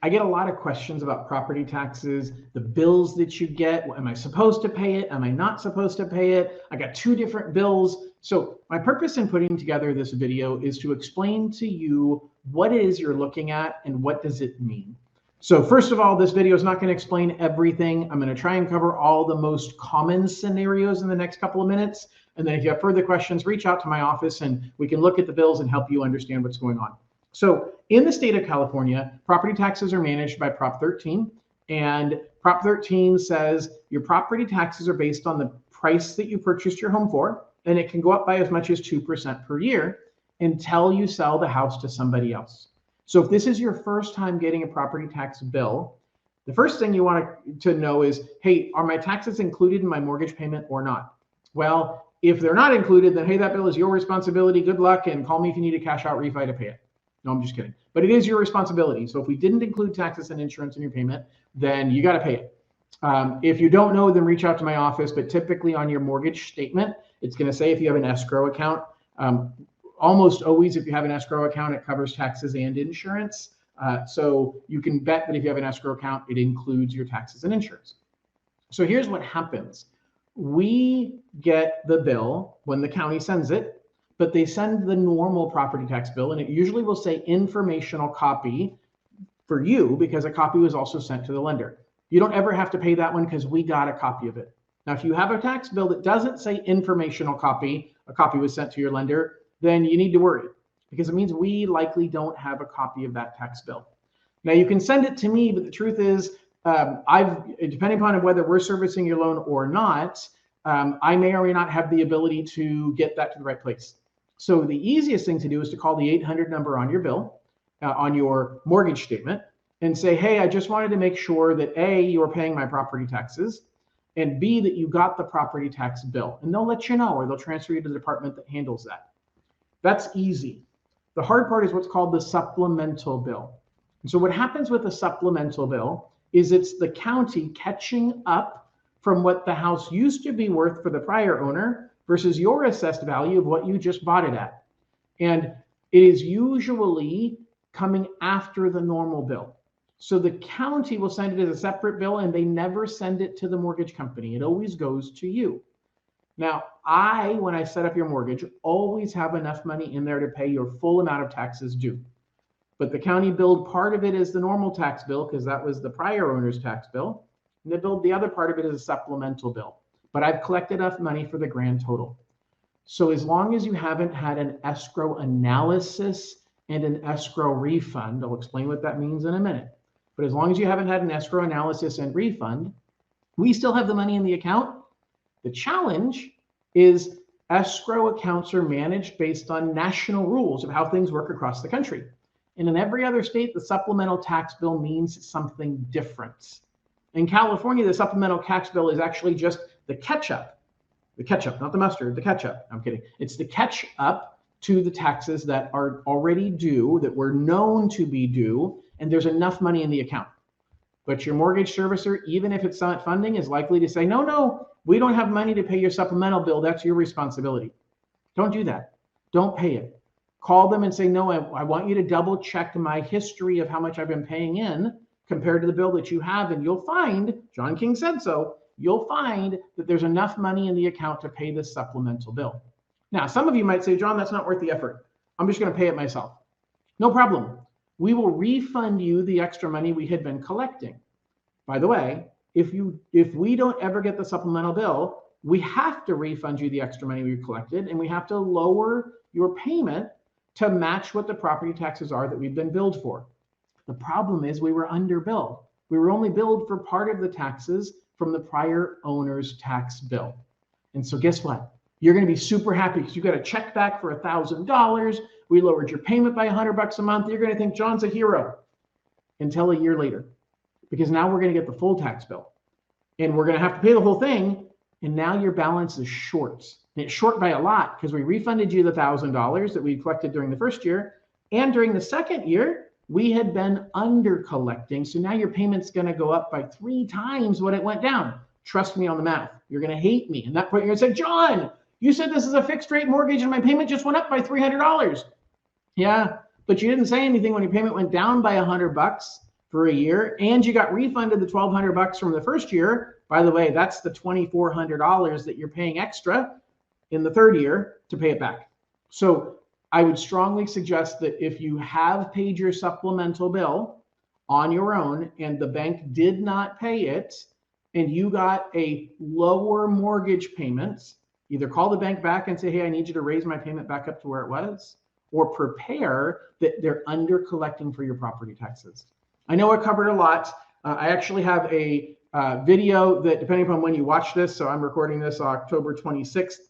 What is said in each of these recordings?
I get a lot of questions about property taxes, the bills that you get. Am I supposed to pay it? Am I not supposed to pay it? I got 2 different bills. So my purpose in putting together this video is to explain to you what it is you're looking at and what does it mean. So first of all, this video is not going to explain everything. I'm going to try and cover all the most common scenarios in the next couple of minutes. And then if you have further questions, reach out to my office and we can look at the bills and help you understand what's going on. So in the state of California, property taxes are managed by Prop 13. And Prop 13 says your property taxes are based on the price that you purchased your home for. And it can go up by as much as 2% per year until you sell the house to somebody else. So if this is your first time getting a property tax bill, the first thing you want to know is, hey, are my taxes included in my mortgage payment or not? Well, if they're not included, then hey, that bill is your responsibility. Good luck, and call me if you need a cash out refi to pay it. No, I'm just kidding. But it is your responsibility. So if we didn't include taxes and insurance in your payment, then you got to pay it. If you don't know, then reach out to my office. But typically on your mortgage statement, it's going to say if you have an escrow account. Almost always, if you have an escrow account, it covers taxes and insurance. So you can bet that if you have an escrow account, it includes your taxes and insurance. So here's what happens. We get the bill when the county sends it, but they send the normal property tax bill, and it usually will say informational copy for you because a copy was also sent to the lender. You don't ever have to pay that one because we got a copy of it. Now, if you have a tax bill that doesn't say informational copy, a copy was sent to your lender, then you need to worry because it means we likely don't have a copy of that tax bill. Now, you can send it to me, but the truth is, depending upon whether we're servicing your loan or not, I may or may not have the ability to get that to the right place. So the easiest thing to do is to call the 800 number on your bill, on your mortgage statement, and say, hey, I just wanted to make sure that A, you're paying my property taxes, and B, that you got the property tax bill. And they'll let you know, or they'll transfer you to the department that handles that. That's easy. The hard part is what's called the supplemental bill. And so what happens with a supplemental bill is it's the county catching up from what the house used to be worth for the prior owner versus your assessed value of what you just bought it at. And it is usually coming after the normal bill. So the county will send it as a separate bill and they never send it to the mortgage company. It always goes to you. Now, when I set up your mortgage, always have enough money in there to pay your full amount of taxes due. But the county billed part of it as the normal tax bill because that was the prior owner's tax bill. And they billed the other part of it as a supplemental bill. But I've collected enough money for the grand total. So as long as you haven't had an escrow analysis and an escrow refund, I'll explain what that means in a minute. But as long as you haven't had an escrow analysis and refund, we still have the money in the account. The challenge is escrow accounts are managed based on national rules of how things work across the country. And in every other state, the supplemental tax bill means something different. In California, the supplemental tax bill is actually just the catch-up, not the mustard, the ketchup. I'm kidding. It's the catch-up to the taxes that are already due, that were known to be due, and there's enough money in the account. But your mortgage servicer, even if it's not funding, is likely to say, no, we don't have money to pay your supplemental bill. That's your responsibility. Don't do that. Don't pay it. Call them and say, no, I want you to double check my history of how much I've been paying in compared to the bill that you have. And you'll find, John King said so, you'll find that there's enough money in the account to pay this supplemental bill. Now, some of you might say, John, that's not worth the effort. I'm just going to pay it myself. No problem. We will refund you the extra money we had been collecting. By the way, if we don't ever get the supplemental bill, we have to refund you the extra money we collected, and we have to lower your payment to match what the property taxes are that we've been billed for. The problem is we were underbilled. We were only billed for part of the taxes from the prior owner's tax bill. And so guess what? You're going to be super happy because you got a check back for $1,000. We lowered your payment by $100 a month. You're going to think John's a hero until a year later, because now we're going to get the full tax bill and we're going to have to pay the whole thing. And now your balance is short. And it's short by a lot because we refunded you the $1,000 that we collected during the first year. And during the second year, we had been under collecting. So now your payment's going to go up by 3 times what it went down. Trust me on the math. You're going to hate me. And that point, you're going to say, John, you said this is a fixed rate mortgage and my payment just went up by $300. Yeah, but you didn't say anything when your payment went down by $100 for a year, and you got refunded the $1,200 from the first year. By the way, that's the $2,400 that you're paying extra in the third year to pay it back. So I would strongly suggest that if you have paid your supplemental bill on your own and the bank did not pay it, and you got a lower mortgage payment, either call the bank back and say, hey, I need you to raise my payment back up to where it was, or prepare that they're under collecting for your property taxes. I know I covered a lot. I actually have a video that, depending upon when you watch this, so I'm recording this October 26th,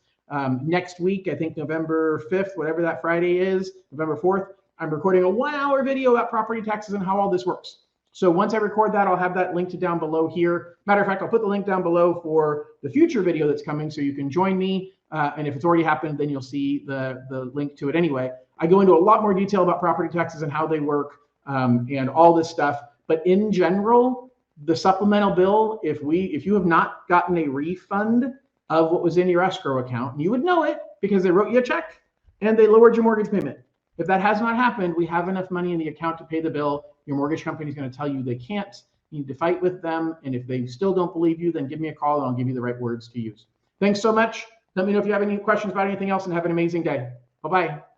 next week, I think November 5th, whatever that Friday is, November 4th, I'm recording a 1-hour video about property taxes and how all this works. So once I record that, I'll have that linked down below here. Matter of fact, I'll put the link down below for the future video that's coming so you can join me. And if it's already happened, then you'll see the link to it anyway. I go into a lot more detail about property taxes and how they work and all this stuff. But in general, the supplemental bill, if you have not gotten a refund of what was in your escrow account, you would know it because they wrote you a check and they lowered your mortgage payment. If that has not happened, we have enough money in the account to pay the bill. Your mortgage company is going to tell you they can't. You need to fight with them. And if they still don't believe you, then give me a call and I'll give you the right words to use. Thanks so much. Let me know if you have any questions about anything else and have an amazing day. Bye-bye.